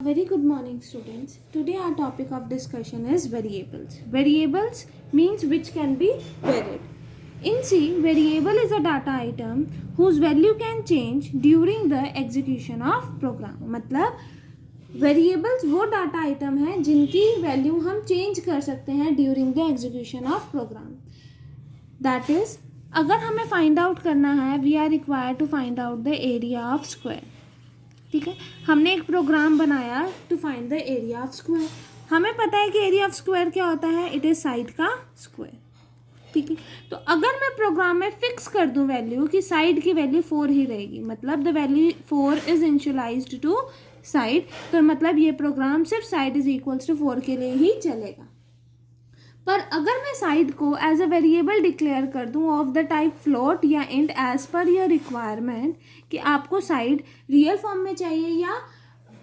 Very good morning, students. Today our topic of discussion is variables. Variables means which can be varied. In C, variable is a data item whose value can change during the execution of program. मतलब variables वो data item है जिनकी value हम change कर सकते हैं during the execution of program. That is, अगर हमें फाइंड आउट करना है, we are required to find out the area of square. ठीक है, हमने एक प्रोग्राम बनाया to find the area of square. हमें पता है कि एरिया ऑफ स्क्वायर क्या होता है, इट इज साइड का स्क्वायर. ठीक है, तो अगर मैं प्रोग्राम में फिक्स कर दूं वैल्यू कि साइड की वैल्यू 4 ही रहेगी, मतलब the value 4 is initialized to side, तो मतलब ये प्रोग्राम सिर्फ साइड इज इक्वल्स टू 4 के लिए ही चलेगा. पर अगर मैं साइड को एज अ वेरिएबल डिक्लेयर कर दूं ऑफ द टाइप फ्लोट या int as per your requirement, कि आपको साइड रियल फॉर्म में चाहिए या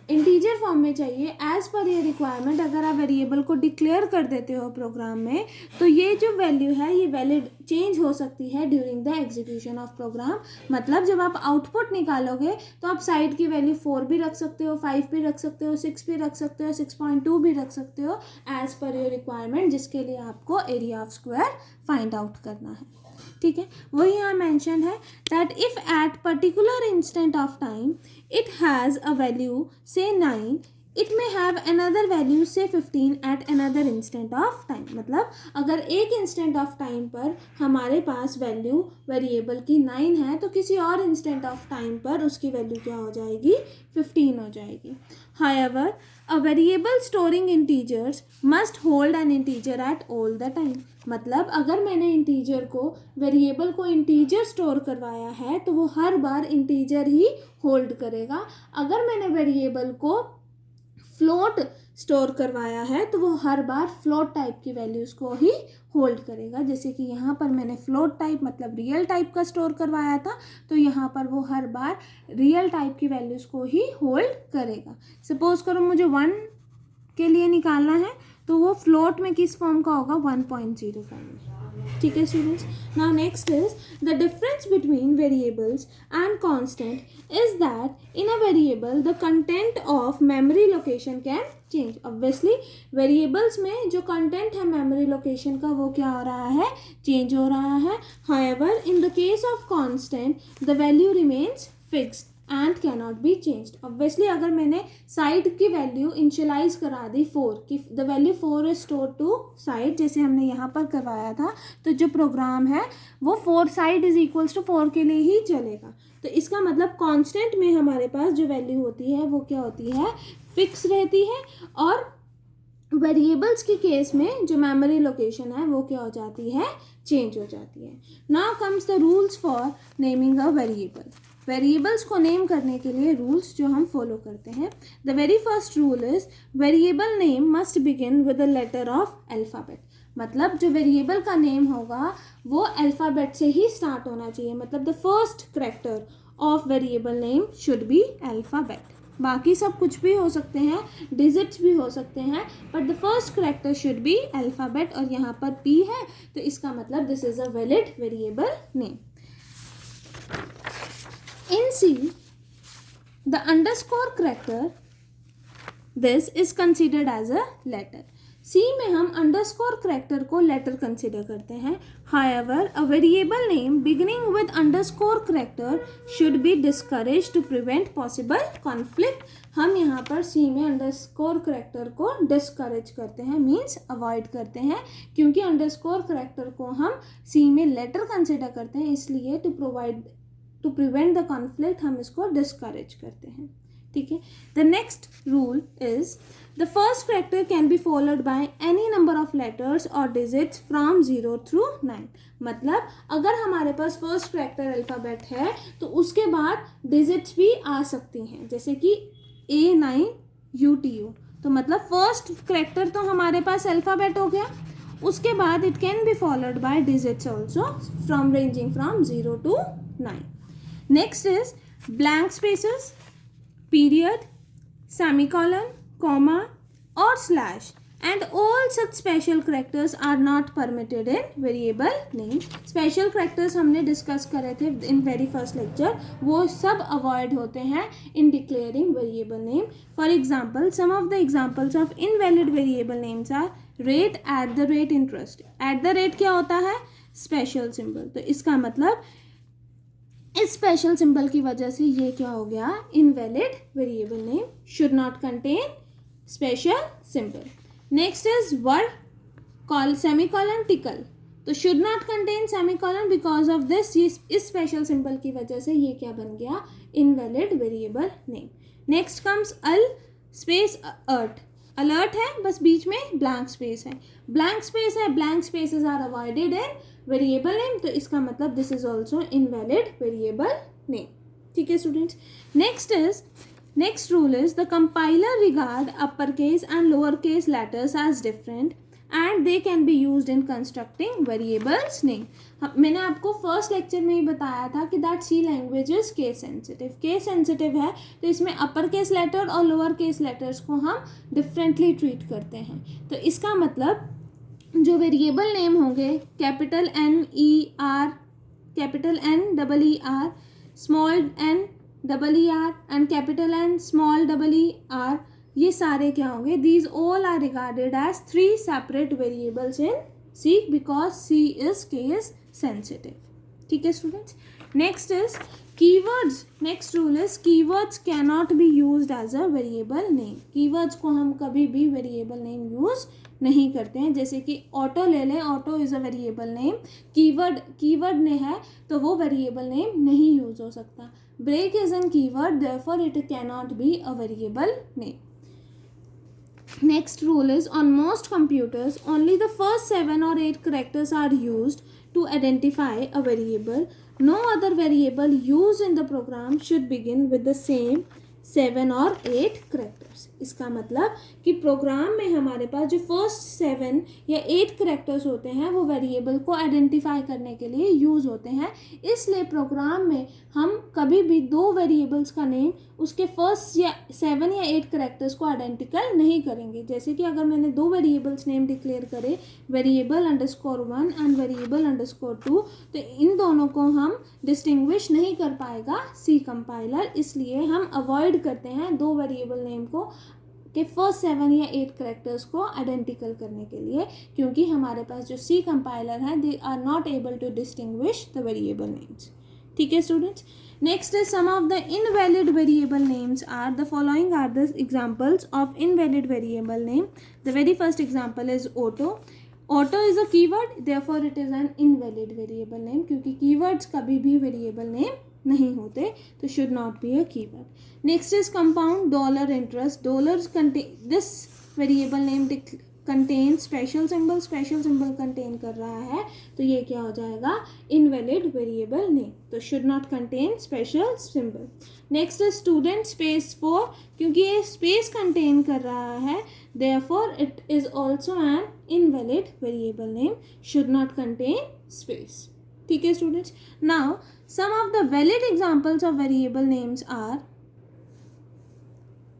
इंटीजर फॉर्म में चाहिए, एज पर योर रिक्वायरमेंट अगर आप वेरिएबल को डिक्लेयर कर देते हो प्रोग्राम में, तो ये जो वैल्यू है ये वैलिड चेंज हो सकती है during the execution of program. मतलब जब आप आउटपुट निकालोगे तो आप साइड की वैल्यू 4 भी रख सकते हो, 5 भी रख सकते हो, 6 भी रख सकते हो, 6.2 भी रख सकते हो, एज पर योर रिक्वायरमेंट, जिसके लिए आपको area of square find out करना है. ठीक है, वही यहाँ मैंशन है that if at particular instant of time it has a value से 9, इट में हैव अनदर वैल्यू से 15 at another instant of time. मतलब अगर एक इंस्टेंट ऑफ टाइम पर हमारे पास वैल्यू वेरिएबल की 9 है, तो किसी और इंस्टेंट ऑफ टाइम पर उसकी वैल्यू क्या हो जाएगी, 15 हो जाएगी. However, a variable storing integers must hold an integer at all the time. मतलब अगर मैंने इंटीजर को, वेरिएबल को इंटीजर स्टोर करवाया है तो वो हर बार इंटीजर ही होल्ड करेगा. अगर मैंने वेरिएबल को फ्लोट स्टोर करवाया है तो वो हर बार फ्लोट टाइप की वैल्यूज़ को ही होल्ड करेगा. जैसे कि यहाँ पर मैंने फ्लोट टाइप मतलब रियल टाइप का स्टोर करवाया था, तो यहाँ पर वो हर बार रियल टाइप की वैल्यूज़ को ही होल्ड करेगा. सपोज करो मुझे 1 के लिए निकालना है, तो वो फ्लोट में किस फॉर्म का होगा, 1.05. ठीक है students. Now next is the difference between variables and constant is that in a variable the content of memory location can change. Obviously variables में जो कंटेंट है मेमोरी लोकेशन का, वो क्या हो रहा है, चेंज हो रहा है. However in the case of constant the value remains fixed and can not be changed. Obviously अगर मैंने साइड की वैल्यू इनिशियलाइज करा दी 4 कि the value 4 is store to side, जैसे हमने यहाँ पर करवाया था, तो जो प्रोग्राम है वो 4 साइड इज इक्वल्स टू 4 के लिए ही चलेगा. तो इसका मतलब कांस्टेंट में हमारे पास जो वैल्यू होती है वो क्या होती है, फिक्स रहती है. और वेरिएबल्स के केस में जो मेमोरी लोकेशन है वो क्या हो जाती है, चेंज हो जाती है. Now comes the rules for naming a variable. Variables को नेम करने के लिए रूल्स जो हम फॉलो करते हैं. The very first rule is variable name must begin with the letter of alphabet. मतलब जो वेरिएबल का नेम होगा वो अल्फ़ाबेट से ही स्टार्ट होना चाहिए. मतलब the first character of variable name should be alphabet. बाकी सब कुछ भी हो सकते हैं, डिजिट्स भी हो सकते हैं, but the first character should be alphabet. और यहाँ पर P है, तो इसका मतलब this is a valid variable name. In C, the underscore character, this is considered as a letter. C में हम underscore character को letter consider करते हैं. However, a variable name beginning with underscore character should be discouraged to prevent possible conflict. हम यहाँ पर C में underscore character को discourage करते हैं, means avoid करते हैं, क्योंकि underscore character को हम C में letter consider करते हैं, इसलिए टू प्रिवेंट द कॉन्फ्लिक्ट हम इसको डिस्करेज करते हैं. ठीक है. The next rule is the first character can be followed by any number of letters और डिजिट्स फ्रॉम 0 थ्रू 9. मतलब अगर हमारे पास फर्स्ट कैरेक्टर अल्फ़ाबेट है तो उसके बाद डिजिट्स भी आ सकती हैं, जैसे कि A9UTU. तो मतलब फर्स्ट कैरेक्टर तो हमारे पास अल्फ़ाबेट हो गया, उसके बाद it can be followed by digits also from ranging from 0 to 9. Next is blank spaces, period, semicolon, comma or slash and all such special characters are not permitted in variable name. Special characters हमने discuss करे थे in very first lecture, वो सब avoid होते हैं in declaring variable name. For example, some of the examples of invalid variable names are rate, at the rate, interest. At the rate क्या होता है? Special symbol. तो इसका मतलब इस स्पेशल सिंबल की वजह से ये क्या हो गया? Invalid variable name. Should not contain special symbol. Next is word call semicolon tickle. तो should not contain semicolon because of this, इस स्पेशल सिंबल की वजह से ये क्या बन गया? Invalid variable name. Next comes al space art. Alert है, बस बीच में ब्लैंक स्पेस है. ब्लैंक स्पेस है, blank spaces are avoided in variable name. तो इसका मतलब this is also invalid variable name. ठीक है students. Next rule is the compiler regard upper case and lower case letters as different and they can be used in constructing variables name. मैंने आपको first lecture में ही बताया था कि that C language is case sensitive. Case sensitive है तो इसमें upper case letter और लोअर केस लेटर्स को हम डिफरेंटली ट्रीट करते हैं. तो इसका मतलब जो वेरिएबल नेम होंगे capital NER, capital NEER, small NEER and capital N small ER, ये सारे क्या होंगे? These all are regarded as 3 separate variables in C because C is case sensitive. ठीक है students. Next is keywords. Next rule is keywords can not be used as a variable name. Keywords को हम कभी भी variable name use नहीं करते हैं. जैसे कि ऑटो ले लें, auto is a variable name. Keyword ने है तो वो वेरिएबल नेम नहीं यूज हो सकता. Break is an keyword, therefore it can not be a variable name. Next rule is on most computers only the first 7 or 8 characters are used to identify a variable. No other variable used in the program should begin with the same 7 और 8 characters. इसका मतलब कि programme में हमारे पास जो first 7 या 8 characters होते हैं वो वेरिएबल को आइडेंटिफाई करने के लिए यूज़ होते हैं. इसलिए प्रोग्राम में हम कभी भी दो वेरिएबल्स का नेम उसके फर्स्ट या 7 या 8 करेक्टर्स को आइडेंटिकल नहीं करेंगे. जैसे कि अगर मैंने दो वेरिएबल्स नेम डिक्लेयर करे, वेरिएबल _1 एंड वेरिएबल _2, तो इन दोनों को हम डिस्टिंग्विश नहीं कर पाएगा सी कंपाइलर. इसलिए हम अवॉइड करते हैं दो वेरिएबल नेम को के फर्स्ट 7 या 8 करेक्टर्स को आइडेंटिकल करने के लिए, क्योंकि हमारे पास जो सी कंपाइलर है they are not able to distinguish the variable names. ठीक है students. Next is some of the invalid variable names are the following are the examples of invalid variable name. The very first example is auto. Auto is a keyword, therefore it is an invalid variable name, क्योंकि keywords कभी भी variable name नहीं होते, तो should not be a keyword. Next is compound. Dollar interest. Dollars contain this variable name contain special symbol. Special symbol contain कर रहा है तो ये क्या हो जाएगा? Invalid variable name. तो should not contain special symbol. Next is student space 4. क्योंकि ये स्पेस कंटेन कर रहा है, therefore it is also an invalid variable name. Should not contain space. ठीक है students. Now some of the valid examples of variable names are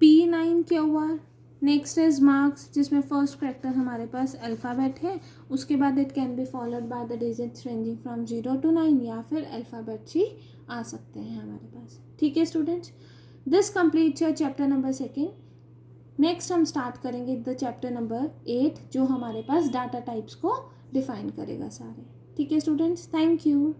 P9QR. Next is marks, जिसमें first character हमारे पास alphabet है, उसके बाद it can be followed by the digits ranging from 0 to 9, या फिर alphabets ही आ सकते हैं हमारे पास. ठीक है students. This completes your chapter number 2. Next हम स्टार्ट करेंगे द चैप्टर नंबर 8 जो हमारे पास डाटा टाइप्स को डिफाइन करेगा सारे. ठीक है स्टूडेंट्स. Thank you.